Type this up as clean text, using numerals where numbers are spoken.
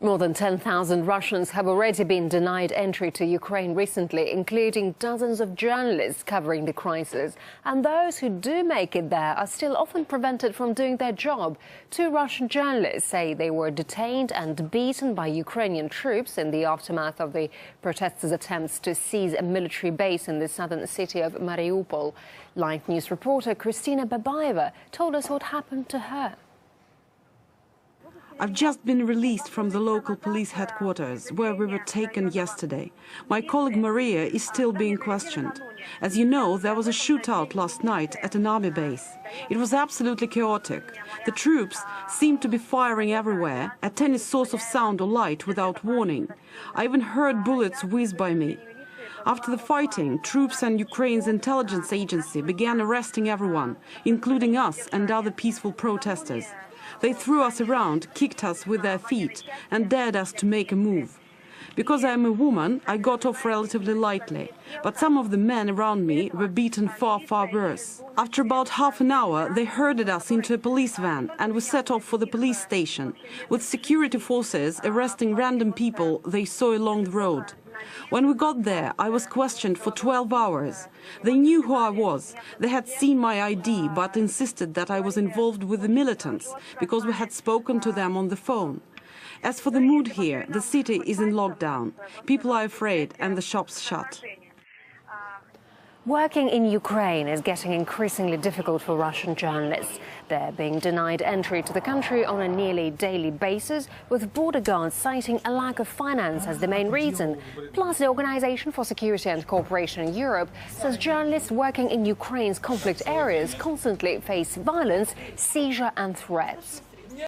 More than 10,000 Russians have already been denied entry to Ukraine recently, including dozens of journalists covering the crisis. And those who do make it there are still often prevented from doing their job. Two Russian journalists say they were detained and beaten by Ukrainian troops in the aftermath of the protesters' attempts to seize a military base in the southern city of Mariupol. Live News reporter Kristina Babayeva told us what happened to her. I've just been released from the local police headquarters, where we were taken yesterday. My colleague Maria is still being questioned. As you know, there was a shootout last night at an army base. It was absolutely chaotic. The troops seemed to be firing everywhere, at any source of sound or light without warning. I even heard bullets whiz by me. After the fighting, troops and Ukraine's intelligence agency began arresting everyone, including us and other peaceful protesters. They threw us around, kicked us with their feet and dared us to make a move. Because I am a woman, I got off relatively lightly, but some of the men around me were beaten far, far worse. After about half an hour, they herded us into a police van and we set off for the police station, with security forces arresting random people they saw along the road. When we got there, I was questioned for 12 hours. They knew who I was. They had seen my ID, but insisted that I was involved with the militants, because we had spoken to them on the phone. As for the mood here, the city is in lockdown. People are afraid and the shops shut. Working in Ukraine is getting increasingly difficult for Russian journalists. They're being denied entry to the country on a nearly daily basis, with border guards citing a lack of finance as the main reason. Plus, the Organization for Security and Cooperation in Europe says journalists working in Ukraine's conflict areas constantly face violence, seizure and threats.